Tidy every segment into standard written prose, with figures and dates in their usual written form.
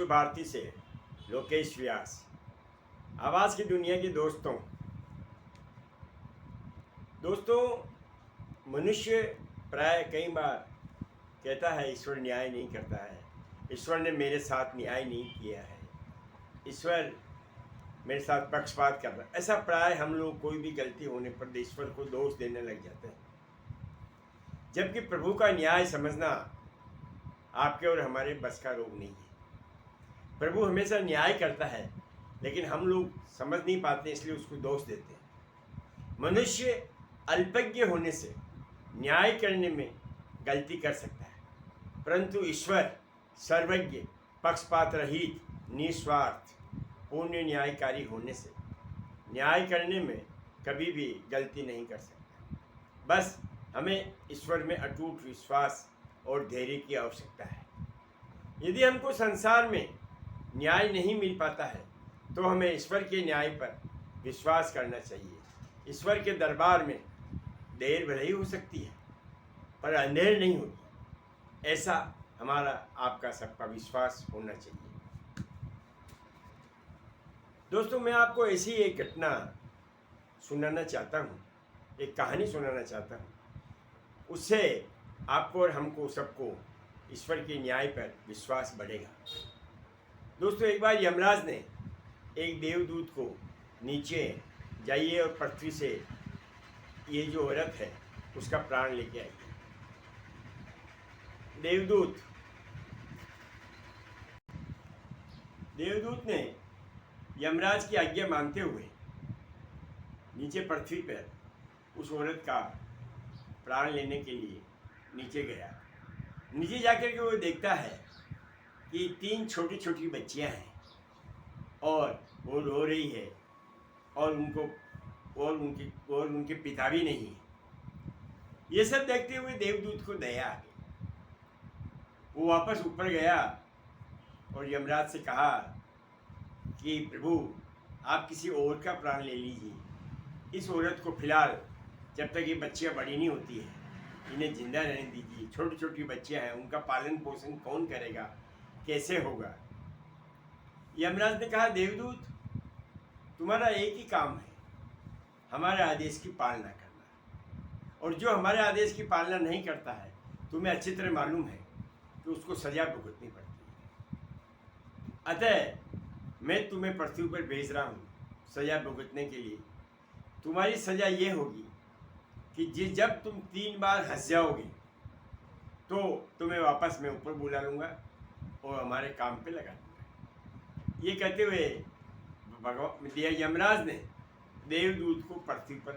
विश्व भारती से लोकेश व्यास। आवाज़ की दुनिया के दोस्तों, मनुष्य प्राय कई बार कहता है ईश्वर न्याय नहीं करता है, ईश्वर ने मेरे साथ न्याय नहीं किया है, ईश्वर मेरे साथ पक्षपात कर रहा है। ऐसा प्राय हम लोग कोई भी गलती होने पर ईश्वर को दोष देने लग जाते हैं, जबकि प्रभु का न्याय समझना आपके और हमारे बस का रोग नहीं है। प्रभु हमेशा न्याय करता है, लेकिन हम लोग समझ नहीं पाते, इसलिए उसको दोष देते हैं। मनुष्य अल्पज्ञ होने से न्याय करने में गलती कर सकता है, परंतु ईश्वर सर्वज्ञ, पक्षपात रहित, निस्वार्थ, पूर्ण न्यायकारी होने से न्याय करने में कभी भी गलती नहीं कर सकता। बस हमें ईश्वर में अटूट विश्वास और धैर्य की आवश्यकता है। यदि हमको संसार में न्याय नहीं मिल पाता है, तो हमें ईश्वर के न्याय पर विश्वास करना चाहिए। ईश्वर के दरबार में देर भले ही हो सकती है, पर अंधेर नहीं होती, ऐसा हमारा आपका सबका विश्वास होना चाहिए। दोस्तों, मैं आपको ऐसी एक घटना सुनाना चाहता हूँ, एक कहानी सुनाना चाहता हूँ। उससे आपको और हमको सबको ईश्वर के न्याय पर विश्वास बढ़ेगा। दोस्तों, एक बार यमराज ने एक देवदूत को नीचे जाइए और पृथ्वी से ये जो औरत है उसका प्राण लेके आइए। देवदूत ने यमराज की आज्ञा मानते हुए नीचे पृथ्वी पर उस औरत का प्राण लेने के लिए नीचे गया। नीचे जाकर के वो देखता है कि 3 छोटी छोटी बच्चियां हैं और वो रो रही है, और उनके पिता भी नहीं है। ये सब देखते हुए देवदूत को दया आ गई। वो वापस ऊपर गया और यमराज से कहा कि प्रभु, आप किसी और का प्राण ले लीजिए। इस औरत को फिलहाल जब तक ये बच्चियां बड़ी नहीं होती है, इन्हें जिंदा रहने दीजिए। छोटी छोटी बच्चियां हैं, उनका पालन पोषण कौन करेगा, कैसे होगा। यमराज ने कहा, देवदूत, तुम्हारा एक ही काम है, हमारे आदेश की पालना करना। और जो हमारे आदेश की पालना नहीं करता है, तुम्हें अच्छी तरह मालूम है कि उसको सजा भुगतनी पड़ती है। अतः मैं तुम्हें पृथ्वी पर भेज रहा हूँ सजा भुगतने के लिए। तुम्हारी सजा ये होगी कि जब तुम 3 बार हंस जाओगे, तो तुम्हें वापस मैं ऊपर बुला लूँगा और हमारे काम पे लगा दूँगा। ये कहते हुए यमराज ने देवदूत को पृथ्वी पर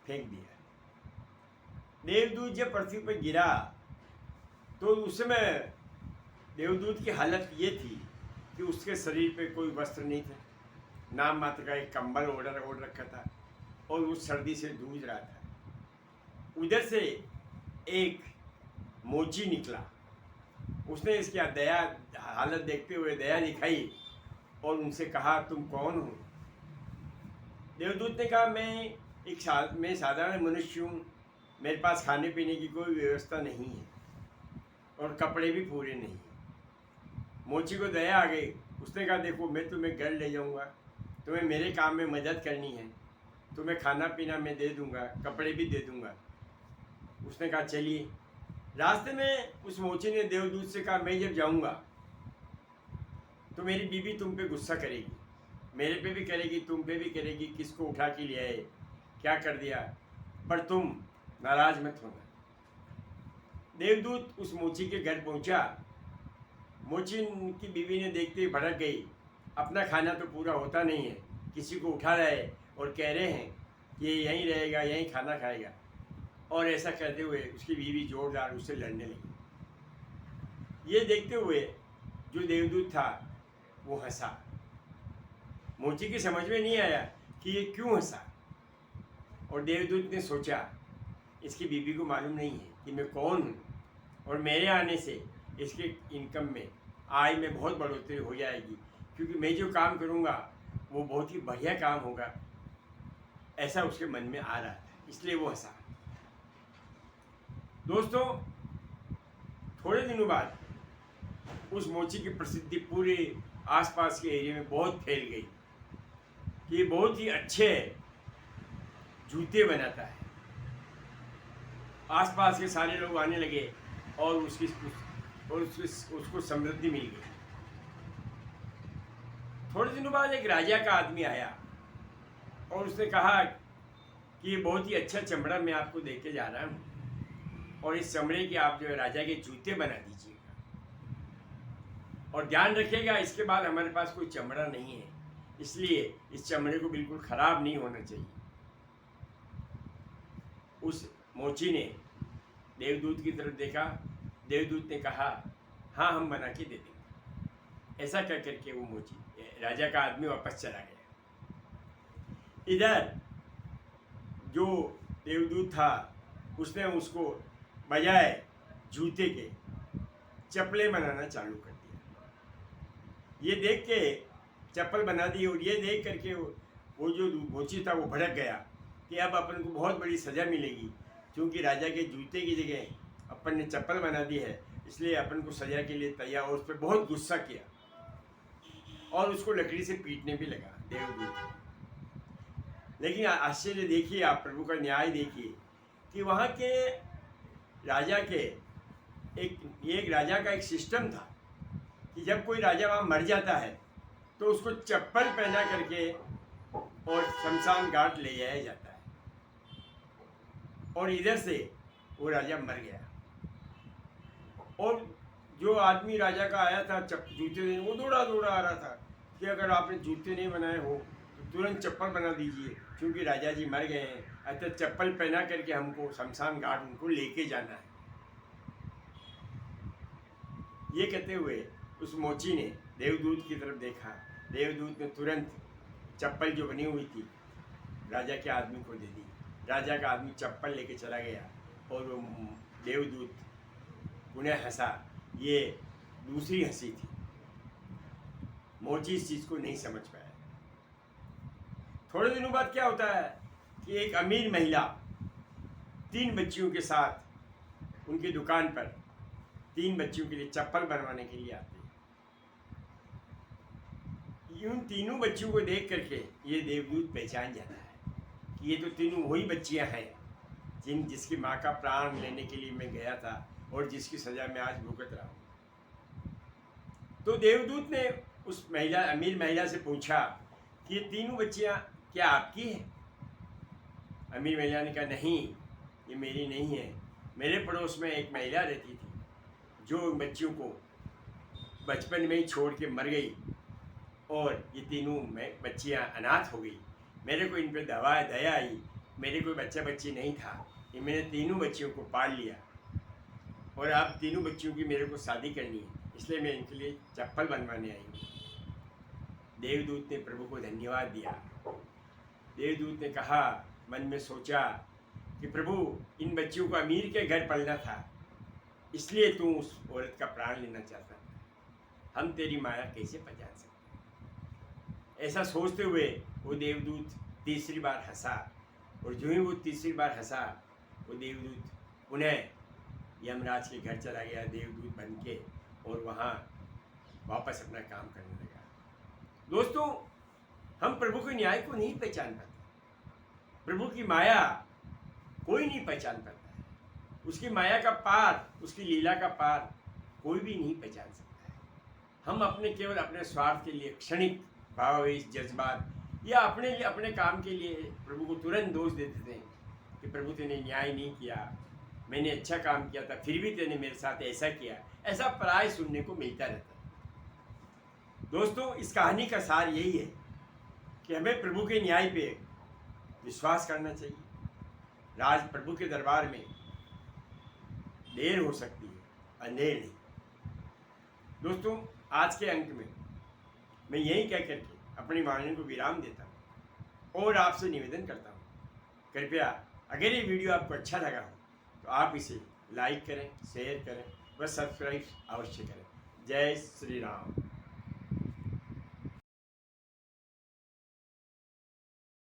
फेंक दिया। देवदूत जब पृथ्वी पर गिरा, तो उस समय देवदूत की हालत ये थी कि उसके शरीर पे कोई वस्त्र नहीं था, नाम मात्र का एक कंबल ओढ़ रखा था, और उस सर्दी से जूझ रहा था। उधर से एक मोची निकला। उसने इसकी हालत देखते हुए दया दिखाई और उनसे कहा, तुम कौन हो? देवदूत ने कहा, मैं साधारण मनुष्य हूँ, मेरे पास खाने पीने की कोई व्यवस्था नहीं है और कपड़े भी पूरे नहीं हैं। मोची को दया आ गई। उसने कहा, देखो, मैं तुम्हें घर ले जाऊँगा, तुम्हें मेरे काम में मदद करनी है, तुम्हें खाना पीना मैं दे दूँगा, कपड़े भी दे दूँगा। उसने कहा, चलिए। रास्ते में उस मोची ने देवदूत से कहा, मैं जब जाऊँगा तो मेरी बीवी तुम पे गुस्सा करेगी, मेरे पे भी करेगी, तुम पे भी करेगी, किसको उठा के ले आए, क्या कर दिया, पर तुम नाराज मत होना। देवदूत उस मोची के घर पहुंचा। मोची की बीवी ने देखते ही भड़क गई। अपना खाना तो पूरा होता नहीं है, किसी को उठा रहे और कह रहे हैं कि ये यहीं रहेगा, यहीं खाना खाएगा। और ऐसा करते हुए उसकी बीवी जोरदार उससे लड़ने लगी। ये देखते हुए जो देवदूत था वो हंसा। मोची की समझ में नहीं आया कि ये क्यों हंसा, और देवदूत ने सोचा, इसकी बीवी को मालूम नहीं है कि मैं कौन हूँ, और मेरे आने से इसके इनकम में, आय में बहुत बढ़ोतरी हो जाएगी, क्योंकि मैं जो काम करूँगा वो बहुत ही बढ़िया काम होगा। ऐसा उसके मन में आ रहा था, इसलिए वो हंसा। दोस्तों, थोड़े दिनों बाद उस मोची की प्रसिद्धि पूरे आसपास के एरिया में बहुत फैल गई कि ये बहुत ही अच्छे जूते बनाता है। आसपास के सारे लोग आने लगे और उसको समृद्धि मिल गई। थोड़े दिनों बाद एक राजा का आदमी आया और उसने कहा कि ये बहुत ही अच्छा चमड़ा मैं आपको देके जा रहा हूँ और इस चमड़े के आप जो है राजा के जूते बना दीजिएगा और ध्यान रखिएगा इसके बाद हमारे पास कोई चमड़ा नहीं है, इसलिए इस चमड़े को बिल्कुल खराब नहीं होना चाहिए। उस मोची ने देवदूत की तरफ देखा। देवदूत ने कहा हाँ हम बना के दे देंगे। ऐसा कह करके वो मोची राजा का आदमी वापस चला गया। इधर जो देवदूत था उसने उसको बजाय जूते के चप्पलें बनाना चालू कर दिया। ये देख के चप्पल बना दी और ये देख करके वो जो मोची था वो भड़क गया कि अब अपन को बहुत बड़ी सज़ा मिलेगी, क्योंकि राजा के जूते की जगह अपन ने चप्पल बना दी है, इसलिए अपन को सज़ा के लिए तैयार। और उस पर बहुत गुस्सा किया और उसको लकड़ी से पीटने भी लगा देवदूत। लेकिन आश्चर्य देखिए आप, प्रभु का न्याय देखिए कि वहाँ के राजा के एक राजा का एक सिस्टम था कि जब कोई राजा वहाँ मर जाता है तो उसको चप्पल पहना करके और शमशान घाट ले जाया जाता है। और इधर से वो राजा मर गया और जो आदमी राजा का आया था जूते देने, वो दौड़ा आ रहा था कि अगर आपने जूते नहीं बनाए हो तो तुरंत चप्पल बना दीजिए, क्योंकि राजा जी मर गए हैं। अच्छा चप्पल पहना करके हमको शमशान घाट उनको लेके जाना है। ये कहते हुए उस मोची ने देवदूत की तरफ देखा। देवदूत ने तुरंत चप्पल जो बनी हुई थी राजा के आदमी को दे दी। राजा का आदमी चप्पल लेके चला गया और वो देवदूत उन्हें हंसा। ये दूसरी हंसी थी। मोची इस चीज़ को नहीं समझ पाया। थोड़े दिनों बाद क्या होता है कि एक अमीर महिला 3 बच्चियों के साथ उनकी दुकान पर 3 बच्चियों के लिए चप्पल बनवाने के लिए आती है। उन तीनों बच्चियों को देख करके ये देवदूत पहचान जाता है कि ये तो तीनों वही बच्चियां हैं जिसकी माँ का प्राण लेने के लिए मैं गया था और जिसकी सज़ा मैं आज भुगत रहा हूँ। तो देवदूत ने उस अमीर महिला से पूछा कि ये तीनों बच्चियां क्या आपकी हैं? अमीर महिला ने कहा नहीं, ये मेरी नहीं है। मेरे पड़ोस में एक महिला रहती थी जो उन बच्चियों को बचपन में ही छोड़ के मर गई और ये तीनों बच्चियां अनाथ हो गई। मेरे को इन पर दया आई। मेरे कोई बच्चा बच्ची नहीं था, ये मैंने तीनों बच्चियों को पाल लिया और अब तीनों बच्चियों की मेरे को शादी करनी है, इसलिए मैं इनके लिए चप्पल बनवाने आई हूँ। देवदूत ने प्रभु को धन्यवाद दिया। देवदूत ने कहा, मन में सोचा कि प्रभु इन बच्चियों को अमीर के घर पलना था, इसलिए तू उस औरत का प्राण लेना चाहता था। हम तेरी माया कैसे पहचान सकते? ऐसा सोचते हुए वो देवदूत तीसरी बार हंसा और जो ही वो तीसरी बार हंसा वो देवदूत पुनः यमराज के घर चला गया देवदूत बन के और वहाँ वापस अपना काम करने लगा। दोस्तों, हम प्रभु के न्याय को नहीं पहचान पाते। प्रभु की माया कोई नहीं पहचान पाता है। उसकी माया का पार, उसकी लीला का पार कोई भी नहीं पहचान सकता है। हम केवल अपने स्वार्थ के लिए क्षणिक भावावेश, जज्बात या अपने काम के लिए प्रभु को तुरंत दोष दे देते हैं कि प्रभु तूने न्याय नहीं किया, मैंने अच्छा काम किया था फिर भी तूने मेरे साथ ऐसा किया। ऐसा प्राय सुनने को मिलता रहता है। दोस्तों, इस कहानी का सार यही है कि हमें प्रभु के न्याय पे विश्वास करना चाहिए। राज प्रभु के दरबार में देर हो सकती है, अंधेर नहीं। दोस्तों, आज के अंक में मैं यही कह करके अपनी वाणी को विराम देता हूँ और आपसे निवेदन करता हूँ, कृपया अगर ये वीडियो आपको अच्छा लगा हो तो आप इसे लाइक करें, शेयर करें व सब्सक्राइब अवश्य करें। जय श्री राम।